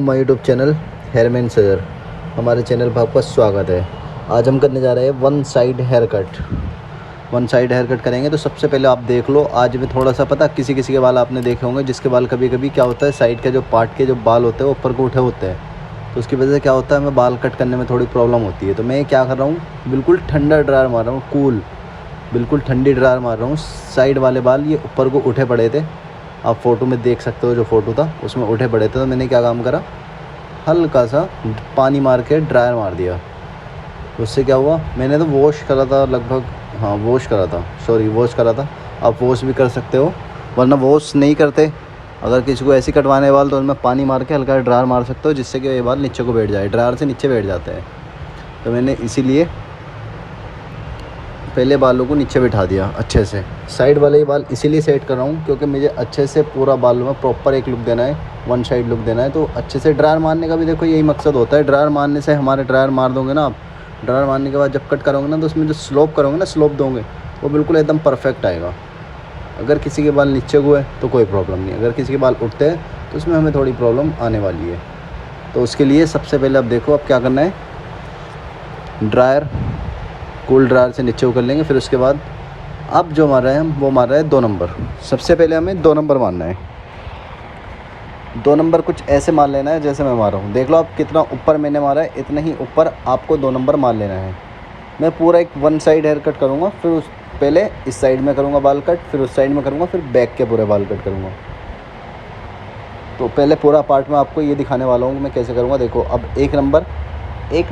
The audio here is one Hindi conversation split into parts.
माय यूट्यूब चैनल हेयरमैन सर, हमारे चैनल पर आपका स्वागत है। आज हम करने जा रहे हैं वन साइड हेयर कट करेंगे। तो सबसे पहले आप देख लो, आज में थोड़ा सा पता किसी किसी के बाल आपने देखे होंगे जिसके बाल कभी कभी क्या होता है, साइड के जो पार्ट के जो बाल होते हैं वो ऊपर को उठे होते हैं, तो उसकी वजह से क्या होता है हमें बाल कट करने में थोड़ी प्रॉब्लम होती है। तो मैं क्या कर रहा हूँ, बिल्कुल ठंडा ड्रायर मार रहा हूँ, कूल बिल्कुल ठंडी ड्रायर मार रहा हूँ। साइड वाले बाल ये ऊपर को उठे पड़े थे, आप फ़ोटो में देख सकते हो, जो फ़ोटो था उसमें उठे पड़े थे। तो मैंने क्या काम करा, हल्का सा पानी मार के ड्रायर मार दिया। उससे क्या हुआ, मैंने तो वॉश करा था लगभग, हाँ वॉश करा था। आप वॉश भी कर सकते हो, वरना वॉश नहीं करते, अगर किसी को ऐसे कटवाने बाल तो उनमें पानी मार के हल्का ड्रायर मार सकते हो, जिससे कि ये बाल नीचे को बैठ जाए, ड्रायर से नीचे बैठ जाते हैं। तो मैंने इसीलिए पहले बालों को नीचे बिठा दिया अच्छे से। साइड वाले ही बाल इसीलिए सेट कर रहा हूँ क्योंकि मुझे अच्छे से पूरा बाल में प्रॉपर एक लुक देना है, वन साइड लुक देना है। तो अच्छे से ड्रायर मारने का भी देखो यही मकसद होता है। ड्रायर मारने से, हमारे ड्रायर मार दोगे ना आप, ड्रायर मारने के बाद जब कट करोगे ना तो उसमें जो स्लोप करोगे ना, स्लोप दोगे, वो बिल्कुल एकदम परफेक्ट आएगा। अगर किसी के बाल नीचे हुए तो कोई प्रॉब्लम नहीं, अगर किसी के बाल उठते हैं तो उसमें हमें थोड़ी प्रॉब्लम आने वाली है। तो उसके लिए सबसे पहले अब देखो, अब क्या करना है, ड्रायर कूल ड्रायर से नीचे कर लेंगे। फिर उसके बाद अब जो मार रहे हैं हम, वो मार रहे हैं 2 नंबर। सबसे पहले हमें 2 नंबर मारना है। 2 नंबर कुछ ऐसे मार लेना है जैसे मैं मार रहा हूँ। देख लो आप कितना ऊपर मैंने मारा है, इतना ही ऊपर आपको 2 नंबर मार लेना है। मैं पूरा एक वन साइड हेयर कट करूँगा, फिर उस पहले इस साइड में करूँगा बाल कट, फिर उस साइड में करूँगा, फिर बैक के पूरे बाल कट करूँगा। तो पहले पूरा पार्ट में आपको ये दिखाने वाला हूँ कि मैं कैसे करूँगा। देखो अब एक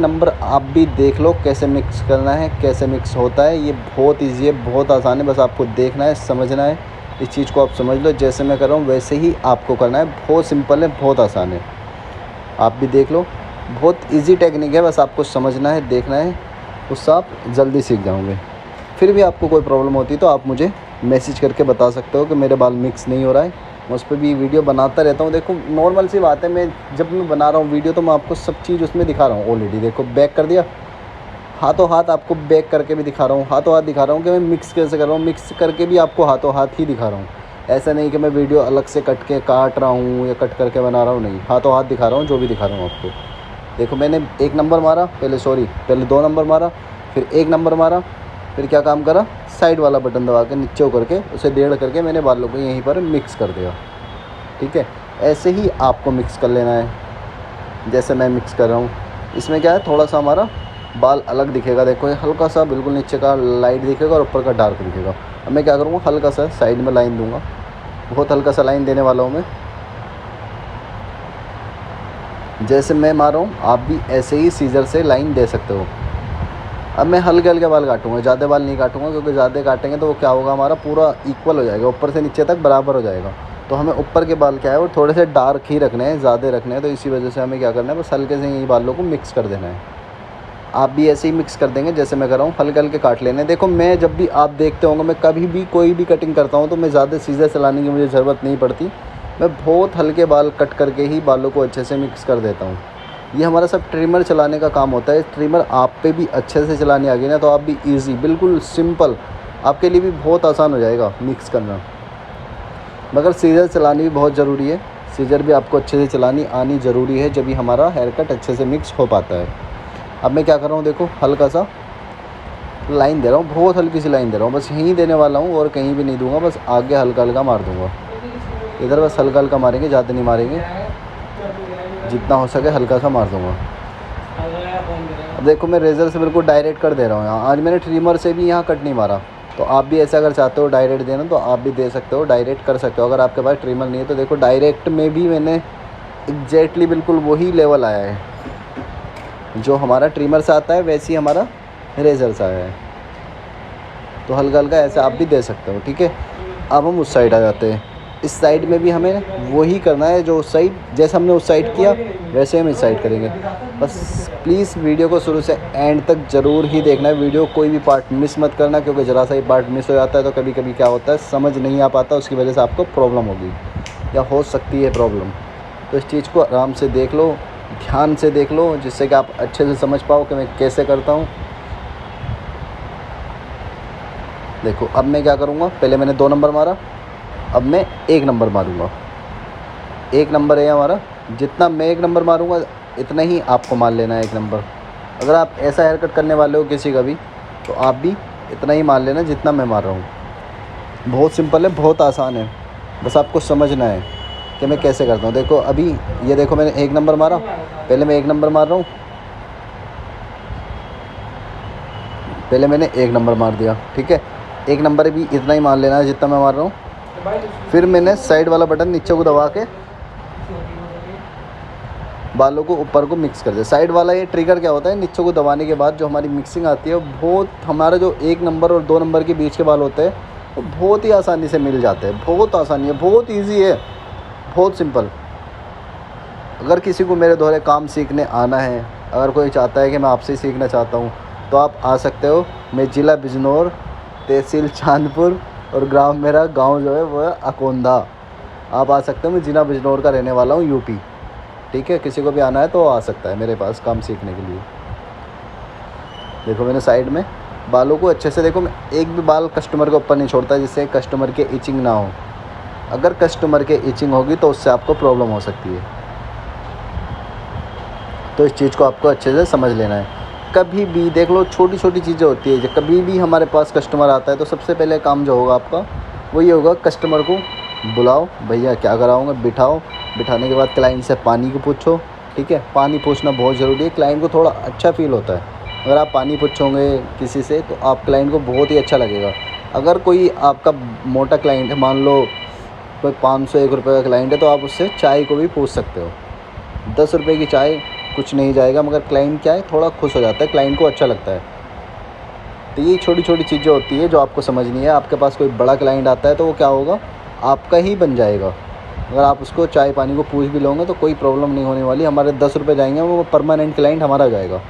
नंबर आप भी देख लो कैसे मिक्स करना है, कैसे मिक्स होता है। ये बहुत ईजी है, बहुत आसान है, बस आपको देखना है, समझना है। इस चीज़ को आप समझ लो, जैसे मैं कर रहा हूँ वैसे ही आपको करना है। बहुत सिंपल है, बहुत आसान है, आप भी देख लो। बहुत इजी टेक्निक है, बस आपको समझना है, देखना है, उससे आप जल्दी सीख जाओगे। फिर भी आपको कोई प्रॉब्लम होती है तो आप मुझे मैसेज करके बता सकते हो कि मेरे बाल मिक्स नहीं हो रहा है। मैं उस पर भी वीडियो बनाता रहता हूँ। देखो नॉर्मल सी बात है, मैं जब मैं बना रहा हूँ वीडियो तो मैं आपको सब चीज़ उसमें दिखा रहा हूँ ऑलरेडी। देखो बैक कर दिया, हाथों हाथ आपको बैक करके भी दिखा रहा हूँ, हाथों हाथ दिखा रहा हूँ कि मैं मिक्स कैसे कर रहा हूँ, मिक्स करके भी आपको हाथों हाथ ही दिखा रहा हूँ। ऐसा नहीं कि मैं वीडियो अलग से कट के काट रहा हूँ या कट करके बना रहा हूँ, नहीं, हाथों हाथ दिखा रहा हूँ, जो भी दिखा रहा हूँ आपको। देखो मैंने 1 नंबर मारा, पहले 2 नंबर मारा, फिर 1 नंबर मारा, फिर क्या काम करा, साइड वाला बटन दबा के नीचे करके उसे डेढ़ करके मैंने बालों को यहीं पर मिक्स कर दिया। ठीक है, ऐसे ही आपको मिक्स कर लेना है जैसे मैं मिक्स कर रहा हूँ। इसमें क्या है, थोड़ा सा हमारा बाल अलग दिखेगा। देखो ये हल्का सा बिल्कुल नीचे का लाइट दिखेगा और ऊपर का डार्क दिखेगा। अब मैं क्या करूँगा, हल्का सा साइड में लाइन दूंगा, बहुत हल्का सा लाइन देने वाला हूँ मैं। जैसे मैं मार रहा हूँ आप भी ऐसे ही सीजर से लाइन दे सकते हो। अब मैं हल्के हल्के बाल काटूंगा, ज़्यादा बाल नहीं काटूंगा, क्योंकि ज़्यादा काटेंगे तो वो क्या होगा, हमारा पूरा इक्वल हो जाएगा, ऊपर से नीचे तक बराबर हो जाएगा। तो हमें ऊपर के बाल क्या है वो थोड़े से डार्क ही रखने हैं, ज़्यादा रखने हैं। तो इसी वजह से हमें क्या करना है, बस हल्के से ही बालों को मिक्स कर देना है। आप भी ऐसे ही मिक्स कर देंगे जैसे मैं कर रहा हूँ, हल्के हल्के काट लेने। देखो मैं जब भी, आप देखते होंगे, मैं कभी भी कोई भी कटिंग करता हूँ तो मैं ज़्यादा सीजर चलाने की मुझे ज़रूरत नहीं पड़ती। मैं बहुत हल्के बाल कट करके ही बालों को अच्छे से मिक्स कर देता हूँ। ये हमारा सब ट्रिमर चलाने का काम होता है। ट्रिमर आप पे भी अच्छे से चलानी आ गई ना, तो आप भी ईजी, बिल्कुल सिंपल, आपके लिए भी बहुत आसान हो जाएगा मिक्स करना। मगर सीजर चलानी भी बहुत ज़रूरी है, सीजर भी आपको अच्छे से चलानी आनी ज़रूरी है, जब भी हमारा हेयर कट अच्छे से मिक्स हो पाता है। अब मैं क्या कर रहा हूँ, देखो हल्का सा लाइन दे रहा हूँ, बहुत हल्की सी लाइन दे रहा हूँ, बस यहीं देने वाला हूँ और कहीं भी नहीं दूंगा, बस आगे हल्का हल्का मार दूँगा। इधर बस हल्का हल्का मारेंगे, ज़्यादा नहीं मारेंगे, जितना हो सके हल्का सा मार दूँगा। अब देखो मैं रेज़र से बिल्कुल डायरेक्ट कर दे रहा हूँ यहाँ। आज मैंने ट्रिमर से भी यहाँ कट नहीं मारा, तो आप भी ऐसा अगर चाहते हो डायरेक्ट देना तो आप भी दे सकते हो, डायरेक्ट कर सकते हो। अगर आपके पास ट्रिमर नहीं है तो देखो डायरेक्ट में भी मैंने एग्जैक्टली बिल्कुल वही लेवल आया है जो हमारा ट्रिमर से आता है, वैसे ही हमारा रेज़र से आया है। तो हल्का हल्का ऐसे आप भी दे सकते हो। ठीक है, अब हम उस साइड आ जाते हैं। इस साइड में भी हमें वही करना है, जो उस साइड, जैसे हमने उस साइड किया वैसे हम इस साइड करेंगे। बस प्लीज़ वीडियो को शुरू से एंड तक ज़रूर ही देखना है, वीडियो कोई भी पार्ट मिस मत करना, क्योंकि ज़रा सा ही पार्ट मिस हो जाता है तो कभी कभी क्या होता है, समझ नहीं आ पाता, उसकी वजह से आपको प्रॉब्लम होगी या हो सकती है प्रॉब्लम। तो इस चीज़ को आराम से देख लो, ध्यान से देख लो, जिससे कि आप अच्छे से समझ पाओ कि मैं कैसे करता हूँ। देखो अब मैं क्या करूँगा, पहले मैंने 2 नंबर मारा, अब मैं 1 नंबर मारूँगा। 1 नंबर है हमारा, जितना मैं एक नंबर मारूंगा इतना ही आपको मार लेना है एक नंबर। अगर आप ऐसा हेयर कट करने वाले हो किसी का भी, तो आप भी इतना ही मार लेना जितना मैं मार रहा हूँ। बहुत सिंपल है, बहुत आसान है, बस आपको समझना है कि मैं कैसे करता हूँ। देखो अभी ये देखो मैंने एक नंबर मारा, पहले मैं एक नंबर मार रहा हूँ, पहले मैंने एक नंबर मार दिया, ठीक है। एक नंबर भी इतना ही मार लेना है जितना मैं मार रहा हूँ। फिर मैंने साइड वाला बटन नीचे को दबा के बालों को ऊपर को मिक्स कर दिया। साइड वाला ये ट्रिगर क्या होता है, नीचे को दबाने के बाद जो हमारी मिक्सिंग आती है, बहुत हमारा जो एक नंबर और दो नंबर के बीच के बाल होते हैं वो बहुत ही आसानी से मिल जाते हैं। बहुत आसानी है, बहुत ईजी है, बहुत सिंपल। अगर किसी को मेरे द्वारा काम सीखने आना है, अगर कोई चाहता है कि मैं आपसे ही सीखना चाहता हूँ, तो आप आ सकते हो। मैं ज़िला बिजनौर, तहसील चांदपुर और ग्राम, मेरा गांव जो है वो है अकोंदा। आप आ सकते हो, मैं ज़िला बिजनौर का रहने वाला हूँ, यूपी, ठीक है। किसी को भी आना है तो आ सकता है मेरे पास काम सीखने के लिए। देखो मैंने साइड में बालों को अच्छे से, देखो मैं एक भी बाल कस्टमर के ऊपर नहीं छोड़ता जिससे कस्टमर के इचिंग ना हो। अगर कस्टमर के इचिंग होगी तो उससे आपको प्रॉब्लम हो सकती है, तो इस चीज़ को आपको अच्छे से समझ लेना है। कभी भी देख लो, छोटी छोटी चीज़ें होती है, जब कभी भी हमारे पास कस्टमर आता है तो सबसे पहले काम जो होगा आपका वो ये होगा, कस्टमर को बुलाओ, भैया क्या कराऊंगा, बिठाओ। बिठाने के बाद क्लाइंट से पानी को पूछो, ठीक है। पानी पूछना बहुत ज़रूरी है, क्लाइंट को थोड़ा अच्छा फील होता है अगर आप पानी पूछोगे किसी से, तो आप क्लाइंट को बहुत ही अच्छा लगेगा। अगर कोई आपका मोटा क्लाइंट है, मान लो कोई 501 रुपये का क्लाइंट है, तो आप उससे चाय को भी पूछ सकते हो। 10 रुपये की चाय कुछ नहीं जाएगा, मगर क्लाइंट क्या है, थोड़ा खुश हो जाता है, क्लाइंट को अच्छा लगता है। तो ये छोटी छोटी चीज़ें होती है जो आपको समझनी है। आपके पास कोई बड़ा क्लाइंट आता है तो वो क्या होगा, आपका ही बन जाएगा। अगर आप उसको चाय पानी को पूछ भी लोगे तो कोई प्रॉब्लम नहीं होने वाली। हमारे 10 रुपये जाएंगे, वो परमानेंट क्लाइंट हमारा हो जाएगा।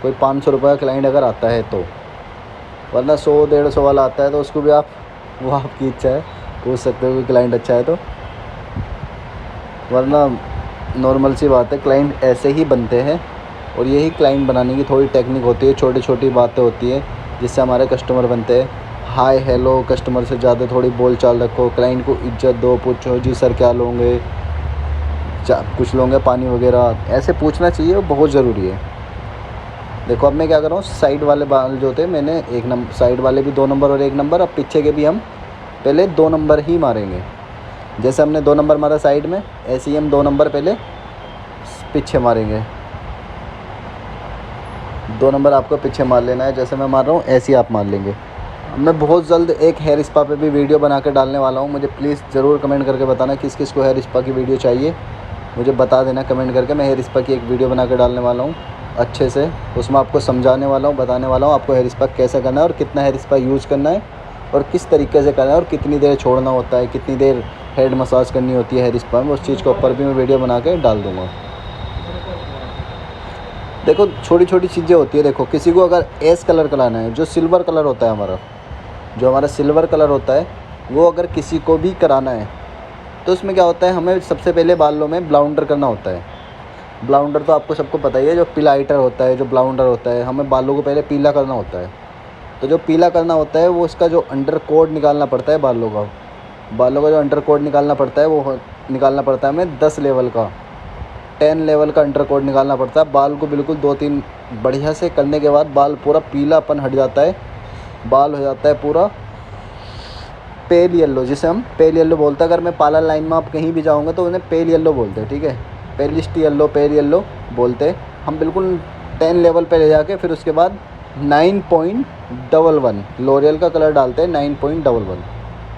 कोई 500 रुपये का क्लाइंट अगर आता है तो, वरना 100-150 वाला आता है तो उसको भी आप, वो आपकी इच्छा है, पूछ सकते हो कि क्लाइंट अच्छा है तो। वरना नॉर्मल सी बात है, क्लाइंट ऐसे ही बनते हैं, और यही क्लाइंट बनाने की थोड़ी टेक्निक होती है। छोटी छोटी बातें होती हैं जिससे हमारे कस्टमर बनते हैं। हाय हेलो कस्टमर से ज़्यादा थोड़ी बोल चाल रखो, क्लाइंट को इज्जत दो, पूछो जी सर क्या लोगे, कुछ लोगे पानी वगैरह, ऐसे पूछना चाहिए, वो बहुत ज़रूरी है। देखो अब मैं क्या कर रहा हूँ, साइड वाले बाल जो थे मैंने एक नंबर, साइड वाले भी 2 नंबर और 1 नंबर, अब पीछे के भी हम पहले 2 नंबर ही मारेंगे। जैसे हमने 2 नंबर मारा साइड में, ऐसे ही हम 2 नंबर पहले पीछे मारेंगे। 2 नंबर आपको पीछे मार लेना है, जैसे मैं मार रहा हूँ ऐसे ही आप मार लेंगे। मैं बहुत जल्द एक हेयर स्पा पे भी वीडियो बना के डालने वाला हूँ। मुझे प्लीज़ ज़रूर कमेंट करके बताना किस किस को हेयर स्पा की वीडियो चाहिए, मुझे बता देना कमेंट करके। मैं हेयर स्पा की एक वीडियो बना के डालने वाला हूँ अच्छे से, उसमें आपको समझाने वाला हूँ, बताने वाला हूँ आपको हेयर स्पा कैसे करना है, और कितना हेयर स्पा यूज़ करना है, और किस तरीके से करना है, और कितनी देर छोड़ना होता है, कितनी देर हेड मसाज करनी होती है हेयर स्पा में, उस चीज़ के ऊपर भी मैं वीडियो बना के डाल दूँगा। देखो छोटी छोटी चीज़ें होती है। देखो किसी को अगर एस कलर कराना है, जो सिल्वर कलर होता है हमारा, जो हमारा सिल्वर कलर होता है, वो अगर किसी को भी कराना है तो उसमें क्या होता है, हमें सबसे पहले बालों में ब्लाउंडर करना होता है। ब्लाउंडर तो आपको सबको पता ही है, जो पिलाइटर होता है, जो ब्लाउंडर होता है, हमें बालों को पहले पीला करना होता है। तो जो पीला करना होता है वो इसका जो अंडर कोट निकालना पड़ता है बालों का जो अंडर कोट निकालना पड़ता है, वो निकालना पड़ता है हमें 10 लेवल का, 10 लेवल का अंडर कोट निकालना पड़ता है। बाल को बिल्कुल 2-3 बढ़िया से करने के बाद बाल पूरा पीलापन हट जाता है, बाल हो जाता है पूरा पेल येलो, जिसे हम पेल येलो बोलते हैं। अगर मैं पार्लर लाइन में आप कहीं भी जाओगे तो उन्हें पेल येलो बोलते हैं, ठीक है, पेलिस्ट येलो, पेल येलो बोलते हैं। हम बिल्कुल 10 लेवल पे ले जाके फिर उसके बाद 9.11 लॉरियल का कलर डालते हैं, 9.11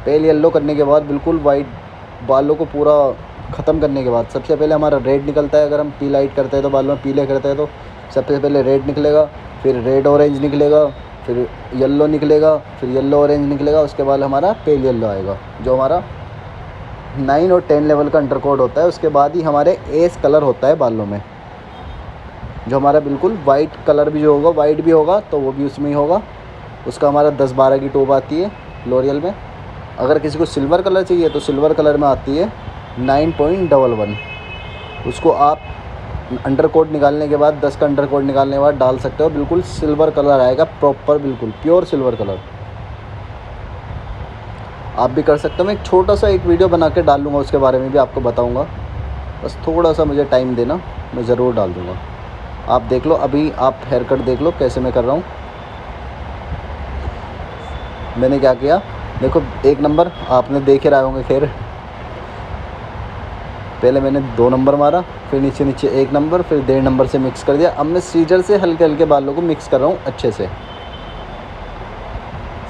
पेल येलो करने के बाद बिल्कुल वाइट बालों को पूरा ख़त्म करने के बाद सबसे पहले हमारा रेड निकलता है। अगर हम पीलाइट करते हैं तो बालों में पीले करते हैं तो सबसे पहले रेड निकलेगा, फिर रेड ऑरेंज निकलेगा, फिर येलो निकलेगा, फिर येलो ऑरेंज निकलेगा, उसके बाद हमारा पेल येलो आएगा, जो हमारा 9 और 10 लेवल का अंडरकोट होता है। उसके बाद ही हमारे एस कलर होता है बालों में, जो हमारा बिल्कुल वाइट कलर भी जो होगा, वाइट भी होगा तो वो भी उसमें ही होगा। उसका हमारा 10-12 की टूब आती है लॉरियल में। अगर किसी को सिल्वर कलर चाहिए तो सिल्वर कलर में आती है 9.11। उसको आप अंडरकोट निकालने के बाद, 10 का अंडरकोट निकालने के बाद डाल सकते हो, बिल्कुल सिल्वर कलर आएगा, प्रॉपर बिल्कुल प्योर सिल्वर कलर। आप भी कर सकते हो। मैं एक छोटा सा एक वीडियो बना के डालूँगा, उसके बारे में भी आपको बताऊँगा। बस थोड़ा सा मुझे टाइम देना, मैं ज़रूर डाल दूँगा। आप देख लो, अभी आप हेयर कट देख लो कैसे मैं कर रहा हूँ। मैंने क्या किया देखो, 1 नंबर आपने देख ही रहे होंगे खैर। पहले मैंने 2 नंबर मारा, फिर नीचे नीचे 1 नंबर, फिर 1.5 नंबर से मिक्स कर दिया। अब मैं सीजर से हल्के हल्के बालों को मिक्स कर रहा हूँ अच्छे से।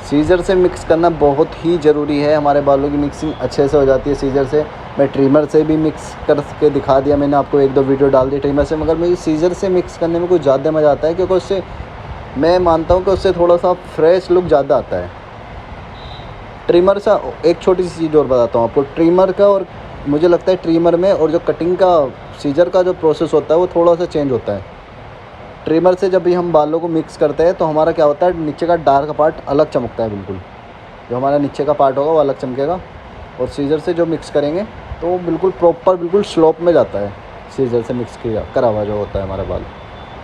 सीजर से मिक्स करना बहुत ही ज़रूरी है, हमारे बालों की मिक्सिंग अच्छे से हो जाती है सीजर से। मैं ट्रिमर से भी मिक्स करके दिखा दिया, मैंने आपको 1-2 वीडियो डाल दी ट्रिमर से, मगर मुझे सीजर से मिक्स करने में कुछ ज़्यादा मज़ा आता है, क्योंकि उससे मैं मानता हूँ कि उससे थोड़ा सा फ्रेश लुक ज़्यादा आता है। ट्रिमर से एक छोटी सी चीज़ और बताता हूँ आपको, ट्रिमर का और मुझे लगता है ट्रिमर में और जो कटिंग का सीजर का जो प्रोसेस होता है वो थोड़ा सा चेंज होता है। ट्रिमर से जब भी हम बालों को मिक्स करते हैं तो हमारा क्या होता है, नीचे का डार्क पार्ट अलग चमकता है बिल्कुल, जो हमारा नीचे का पार्ट होगा वो अलग चमकेगा। और सीजर से जो मिक्स करेंगे तो वो बिल्कुल प्रॉपर बिल्कुल स्लोप में जाता है, सीजर से मिक्स किया करा हुआ जो होता है हमारा बाल।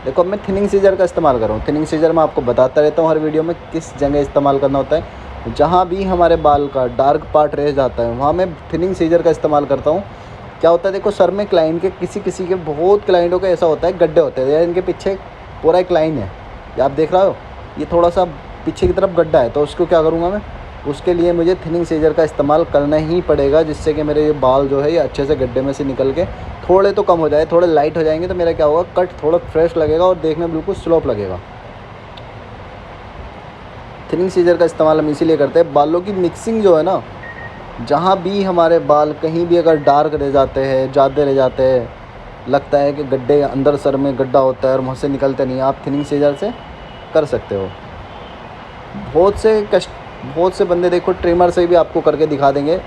देखो, अब मैं थिनिंग सीजर का इस्तेमाल कर रहा हूँ। थिनिंग सीजर मैं आपको बताता रहता हूँ हर वीडियो में किस जगह इस्तेमाल करना होता है। जहाँ भी हमारे बाल का डार्क पार्ट रह जाता है वहाँ मैं थिनिंग सीजर का इस्तेमाल करता हूँ। क्या होता है देखो, सर में क्लाइंट के किसी के बहुत क्लाइंटों का ऐसा होता है, गड्ढे होते हैं, इनके पीछे पूरा एक लाइन है, ये आप देख रहे हो, ये थोड़ा सा पीछे की तरफ गड्ढा है, तो उसको क्या करूँगा मैं, उसके लिए मुझे थिनिंग सीजर का इस्तेमाल करना ही पड़ेगा, जिससे कि मेरे ये बाल जो है ये अच्छे से गड्ढे में से निकल के थोड़े तो कम हो जाए, थोड़े लाइट हो जाएंगे, तो मेरा क्या होगा, कट थोड़ा फ्रेश लगेगा और देखने में बिल्कुल स्लोप लगेगा। थिनिंग सीजर का इस्तेमाल हम इसीलिए करते हैं, बालों की मिक्सिंग जो है ना, जहाँ भी हमारे बाल कहीं भी अगर डार्क रह जाते हैं, ज़्यादा रह जाते हैं, लगता है कि गड्ढे अंदर सर में गड्ढा होता है और वहाँ से निकलते नहीं, आप थिनिंग सीजर से कर सकते हो। बहुत से बंदे देखो ट्रिमर से भी आपको करके दिखा देंगे,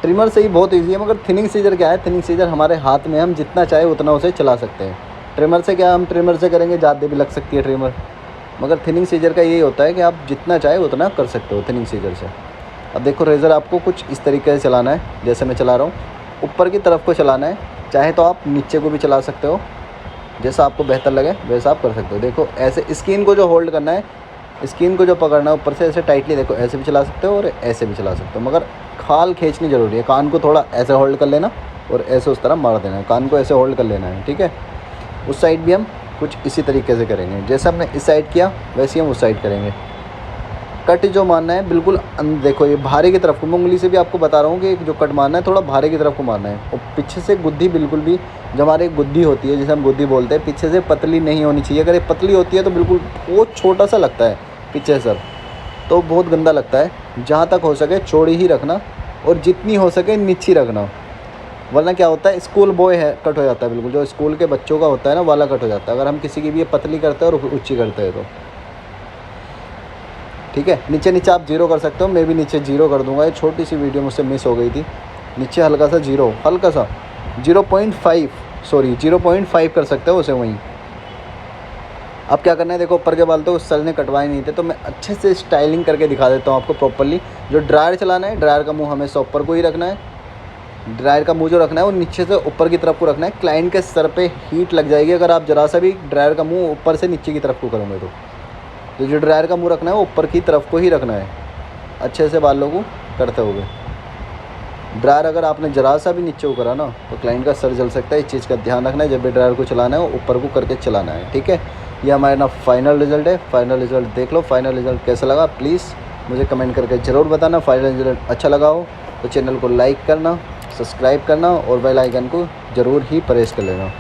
ट्रिमर से ही बहुत इजी है, मगर थिनिंग सीजर क्या है, थिनिंग सीजर हमारे हाथ में, हम जितना चाहे उतना उसे चला सकते हैं। ट्रिमर से क्या, हम ट्रिमर से करेंगे ज़्यादा भी लग सकती है ट्रिमर, मगर थिनिंग सीजर का यही होता है कि आप जितना चाहे उतना कर सकते हो थिनिंग सीजर से। अब देखो, रेज़र आपको कुछ इस तरीके से चलाना है, जैसे मैं चला रहा हूँ, ऊपर की तरफ को चलाना है, चाहे तो आप नीचे को भी चला सकते हो, जैसा आपको बेहतर लगे वैसा आप कर सकते हो। देखो ऐसे स्किन को जो होल्ड करना है, स्किन को जो पकड़ना है ऊपर से ऐसे टाइटली, देखो ऐसे भी चला सकते हो और ऐसे भी चला सकते हो, मगर खाल खींचनी ज़रूरी है। कान को थोड़ा ऐसे होल्ड कर लेना और ऐसे उस तरह मार देना है, कान को ऐसे होल्ड कर लेना है, ठीक है। उस साइड भी हम कुछ इसी तरीके से करेंगे, जैसे हमने इस साइड किया वैसे ही हम उस साइड करेंगे। कट जो मारना है बिल्कुल देखो, ये भारे की तरफ को, मैं उंगली से भी आपको बता रहा हूँ कि जो कट मारना है थोड़ा भारे की तरफ को मारना है, और पीछे से गुद्दी बिल्कुल भी, जो हमारी गुद्दी होती है जिसे हम गुद्दी बोलते हैं, पीछे से पतली नहीं होनी चाहिए। अगर ये पतली होती है तो बिल्कुल बहुत छोटा सा लगता है पीछे सर, तो बहुत गंदा लगता है। जहाँ तक हो सके चौड़ी ही रखना और जितनी हो सके नीची रखना, वरना क्या होता है, स्कूल बॉय है कट हो जाता है, बिल्कुल जो स्कूल के बच्चों का होता है ना वाला कट हो जाता है, अगर हम किसी की भी ये पतली करते हैं और ऊँची करते हैं तो, ठीक है। नीचे नीचे आप जीरो कर सकते हो, मैं भी नीचे जीरो कर दूंगा, ये छोटी सी वीडियो मुझसे मिस हो गई थी, नीचे हल्का सा जीरो, हल्का सा 0.5 कर सकते हो उसे वहीं। अब क्या करना है, देखो ऊपर के बाल तो सर ने कटवाए नहीं थे, तो मैं अच्छे से स्टाइलिंग करके दिखा देता हूँ आपको प्रॉपरली। जो ड्रायर चलाना है, ड्रायर का मुँह हमेशा ऊपर को ही रखना है, ड्रायर का मुँह जो रखना है वो नीचे से ऊपर की तरफ को रखना है। क्लाइंट के सर पे हीट लग जाएगी अगर आप ज़रा सा भी ड्रायर का मुँह ऊपर से नीचे की तरफ को करोगे तो जो ड्रायर का मुँह रखना है वो ऊपर की तरफ को ही रखना है, अच्छे से बालों को करते हुए। ड्रायर अगर आपने ज़रा सा भी नीचे को करा ना तो क्लाइंट का सर जल सकता है, इस चीज़ का ध्यान रखना है। जब भी ड्रायर को चलाना है वो ऊपर को करके चलाना है, ठीक है। ये हमारा ना फाइनल रिज़ल्ट है, फाइनल रिज़ल्ट देख लो। फाइनल रिज़ल्ट कैसा लगा प्लीज़ मुझे कमेंट करके ज़रूर बताना। फाइनल रिज़ल्ट अच्छा लगा हो तो चैनल को लाइक करना, सब्सक्राइब करना और बेल आइकन को ज़रूर ही प्रेस कर लेना।